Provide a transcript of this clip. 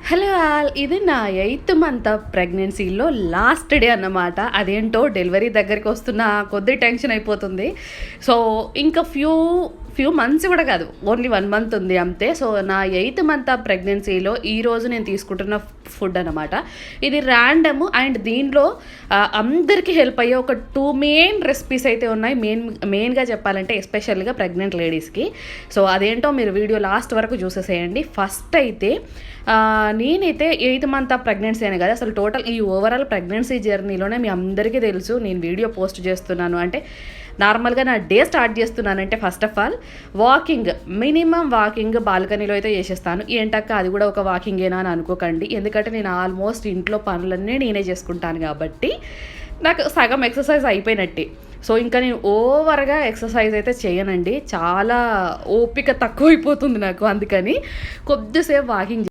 Hello all, ఇది నా 8th month of ప్రెగ్నెన్సీలో లాస్ట్ డే అన్నమాట. అదేంటో డెలివరీ దగ్గరికి వస్తున్న కొద్ది టెన్షన్ అయిపోతుంది. సో ఇంకా ఫ్యూ మంత్స్ కూడా కాదు, ఓన్లీ 1 మంత్ ఉంది అంతే. సో నా 8th మంత్ ఆఫ్ ప్రెగ్నెన్సీలో ఈరోజు నేను తీసుకుంటున్న ఫుడ్ అనమాట. ఇది ర్యాండమ్ అండ్ దీనిలో అందరికీ హెల్ప్ అయ్యే ఒక 2 మెయిన్ రెసిపీస్ అయితే ఉన్నాయి. మెయిన్గా చెప్పాలంటే ఎస్పెషల్గా ప్రెగ్నెంట్ లేడీస్కి. సో అదేంటో మీరు వీడియో లాస్ట్ వరకు చూసేసేయండి. ఫస్ట్ అయితే నేనైతే 8th మంత్ ఆఫ్ ప్రెగ్నెన్సీ అనే కదా, అసలు టోటల్ ఈ ఓవరాల్ ప్రెగ్నెన్సీ జర్నీలోనే మీ అందరికీ తెలుసు నేను వీడియో పోస్ట్ చేస్తున్నాను అంటే నార్మల్గా నా డే స్టార్ట్ చేస్తున్నానంటే first of all walking, minimum walking బాల్కనీలో అయితే చేసేస్తాను. ఏంటక్క అది కూడా ఒక వాకింగేనా అని అనుకోకండి, ఎందుకంటే నేను ఆల్మోస్ట్ ఇంట్లో పనులన్నీ నేనే చేసుకుంటాను కాబట్టి నాకు సగం ఎక్సర్సైజ్ అయిపోయినట్టే. సో ఇంకా నేను ఓవర్గా ఎక్సర్సైజ్ అయితే చేయనండి, చాలా ఓపిక తక్కువైపోతుంది నాకు. అందుకని కొద్దిసేపు వాకింగ్